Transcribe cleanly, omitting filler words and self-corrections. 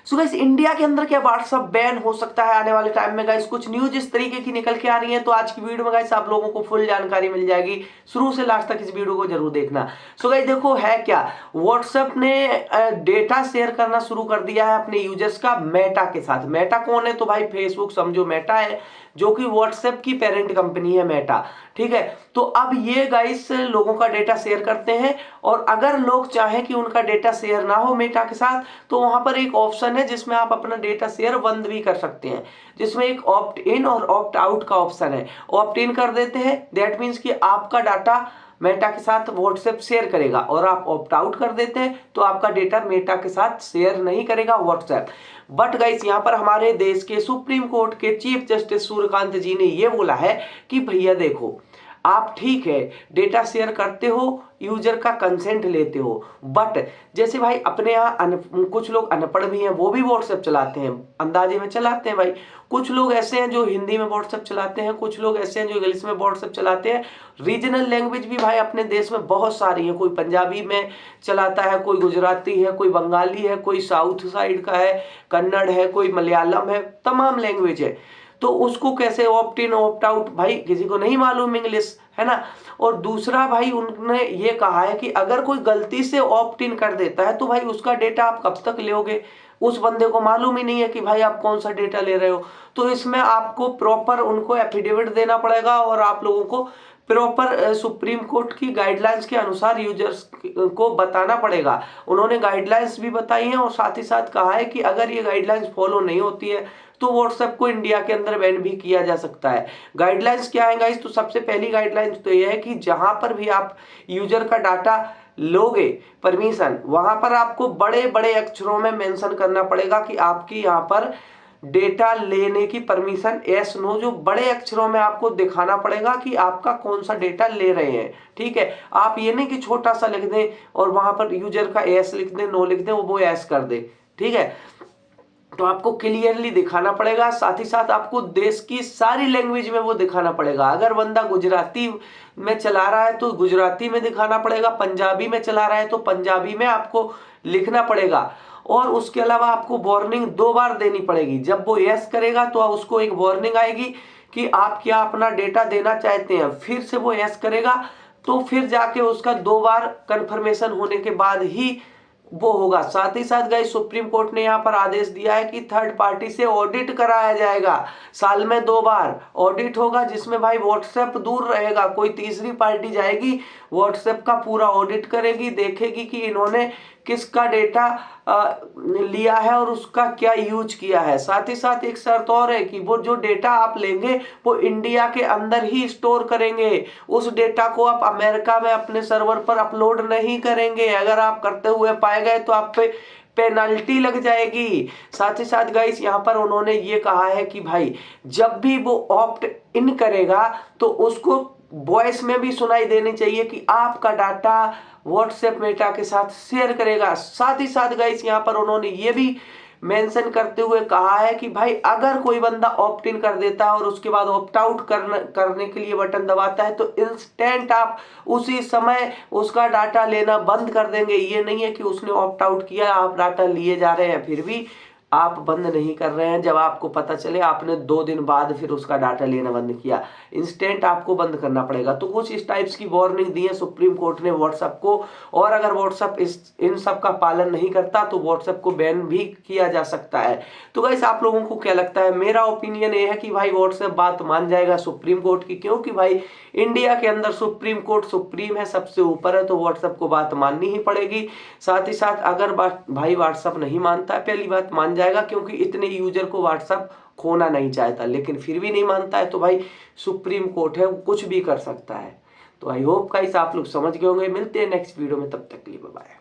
So guys India के अंदर क्या व्हाट्सएप बैन हो सकता है आने वाले टाइम में गाइस? कुछ न्यूज इस तरीके की निकल के आ रही है, तो आज की वीडियो में गाइस आप लोगों को फुल जानकारी मिल जाएगी। शुरू से लास्ट तक इस वीडियो को जरूर देखना। सो गाइस देखो है क्या, व्हाट्सएप ने डेटा शेयर करना शुरू कर दिया है अपने यूजर्स का मेटा के साथ। मेटा कौन है? तो भाई फेसबुक समझो मेटा है, जो कि व्हाट्सएप की पेरेंट कंपनी है मेटा। ठीक है, तो अब ये गाइस लोगों का डेटा शेयर करते हैं, और अगर लोग चाहें कि उनका डेटा शेयर ना हो मेटा के साथ, तो वहां पर एक ऑप्शन है जिसमें आप अपना डेटा शेयर बंद भी कर सकते हैं, जिसमें एक ऑप्ट इन और ऑप्ट आउट का ऑप्शन है। ऑप्ट इन कर देते हैं, दैट मीन्स कि आपका डाटा मेटा के साथ व्हाट्सएप शेयर करेगा, और आप ऑप्ट आउट कर देते हैं तो आपका डेटा मेटा के साथ शेयर नहीं करेगा व्हाट्सएप। बट गाइस यहाँ पर हमारे देश के सुप्रीम कोर्ट के चीफ जस्टिस सूर्यकांत जी ने यह बोला है कि भैया देखो, आप ठीक है डेटा शेयर करते हो, यूजर का कंसेंट लेते हो, बट जैसे भाई अपने यहाँ कुछ लोग अनपढ़ भी हैं, वो भी व्हाट्सएप चलाते हैं, अंदाजे में चलाते हैं भाई। कुछ लोग ऐसे हैं जो हिंदी में व्हाट्सएप चलाते हैं, कुछ लोग ऐसे हैं जो इंग्लिश में व्हाट्सएप चलाते हैं। रीजनल लैंग्वेज भी भाई अपने देश में बहुत सारी है, कोई पंजाबी में चलाता है, कोई गुजराती है, कोई बंगाली है, कोई साउथ साइड का है, कन्नड़ है, कोई मलयालम है, तमाम लैंग्वेज है। तो उसको कैसे ऑप्ट इन ऑप्ट आउट, भाई किसी को नहीं मालूम इंग्लिश, है ना। और दूसरा भाई उन्होंने ये कहा है कि अगर कोई गलती से ऑप्ट इन कर देता है तो भाई उसका डेटा आप कब तक लोगे? उस बंदे को मालूम ही नहीं है कि भाई आप कौन सा डेटा ले रहे हो। तो इसमें आपको प्रॉपर उनको एफिडेविट देना पड़ेगा, और आप लोगों को प्रॉपर सुप्रीम कोर्ट की गाइडलाइंस के अनुसार यूजर्स को बताना पड़ेगा। उन्होंने गाइडलाइंस भी बताई हैं, और साथ ही साथ कहा है कि अगर ये गाइडलाइंस फॉलो नहीं होती है तो व्हाट्सएप को इंडिया के अंदर बैन भी किया जा सकता है। गाइडलाइंस क्या है गाइस? तो सबसे पहली गाइडलाइंस तो ये है कि जहां पर भी आप यूजर का डाटा लोगे परमिशन, वहां पर आपको बड़े बड़े अक्षरों में मेंशन करना पड़ेगा कि आपकी यहां पर डेटा लेने की परमिशन यस नो, जो बड़े अक्षरों में आपको दिखाना पड़ेगा कि आपका कौन सा डेटा ले रहे हैं। ठीक है, आप ये नहीं कि छोटा सा लिख दें और वहां पर यूजर का यस लिख दें, नो लिख दें, वो यस कर दे। ठीक है, तो आपको क्लियरली दिखाना पड़ेगा। साथ ही साथ आपको देश की सारी लैंग्वेज में वो दिखाना पड़ेगा। अगर बंदा गुजराती में चला रहा है तो गुजराती में दिखाना पड़ेगा, पंजाबी में चला रहा है तो पंजाबी में आपको लिखना पड़ेगा। और उसके अलावा आपको वार्निंग 2 बार देनी पड़ेगी। जब वो यस करेगा तो उसको एक वार्निंग आएगी कि आप क्या अपना डेटा देना चाहते हैं, फिर से वो यस करेगा तो फिर जाके उसका 2 बार कंफर्मेशन होने के बाद ही वो होगा। साथ ही साथ गाइस सुप्रीम कोर्ट ने यहाँ पर आदेश दिया है कि थर्ड पार्टी से ऑडिट कराया जाएगा। साल में 2 बार ऑडिट होगा, जिसमें भाई व्हाट्सएप दूर रहेगा, कोई तीसरी पार्टी जाएगी व्हाट्सएप का पूरा ऑडिट करेगी, देखेगी कि इन्होंने किसका डेटा लिया है और उसका क्या यूज किया है। साथ ही साथ एक शर्त और है कि वो जो डेटा आप लेंगे वो इंडिया के अंदर ही स्टोर करेंगे। उस डेटा को आप अमेरिका में अपने सर्वर पर अपलोड नहीं करेंगे। अगर आप करते हुए पाए गए तो आप पे पेनल्टी लग जाएगी। साथ ही साथ गाइस यहाँ पर उन्होंने ये कहा है कि भाई जब भी वो ऑप्ट इन करेगा तो उसको वॉइस में भी सुनाई देनी चाहिए कि आपका डाटा व्हाट्सएप मेटा के साथ शेयर करेगा। साथ ही साथ गाइस यहाँ पर उन्होंने ये भी मेंशन करते हुए कहा है कि भाई अगर कोई बंदा ऑप्ट इन कर देता है और उसके बाद ऑप्ट आउट करने के लिए बटन दबाता है तो इंस्टेंट आप उसी समय उसका डाटा लेना बंद कर देंगे। ये नहीं है कि उसने ऑप्ट आउट किया, आप डाटा लिए जा रहे हैं, फिर भी आप बंद नहीं कर रहे हैं। जब आपको पता चले आपने 2 दिन बाद फिर उसका डाटा लेना बंद किया, इंस्टेंट आपको बंद करना पड़ेगा। तो कुछ इस टाइप्स की वार्निंग दी है सुप्रीम कोर्ट ने व्हाट्सएप को, और अगर व्हाट्सएप इन सब का पालन नहीं करता तो व्हाट्सएप को बैन भी किया जा सकता है। तो गाइस आप लोगों को क्या लगता है? मेरा ओपिनियन ये है कि भाई व्हाट्सएप बात मान जाएगा सुप्रीम कोर्ट की, क्योंकि भाई इंडिया के अंदर सुप्रीम कोर्ट सुप्रीम है, सबसे ऊपर है, तो व्हाट्सएप को बात माननी ही पड़ेगी। साथ ही साथ अगर भाई व्हाट्सएप नहीं मानता है, पहली बात मान जाएगा क्योंकि इतने यूजर को व्हाट्सएप खोना नहीं चाहता, लेकिन फिर भी नहीं मानता है तो भाई सुप्रीम कोर्ट है, वो कुछ भी कर सकता है। तो आई होप गाइस आप लोग समझ गए होंगे। मिलते हैं नेक्स्ट वीडियो में, तब तक के लिए बाय बाय।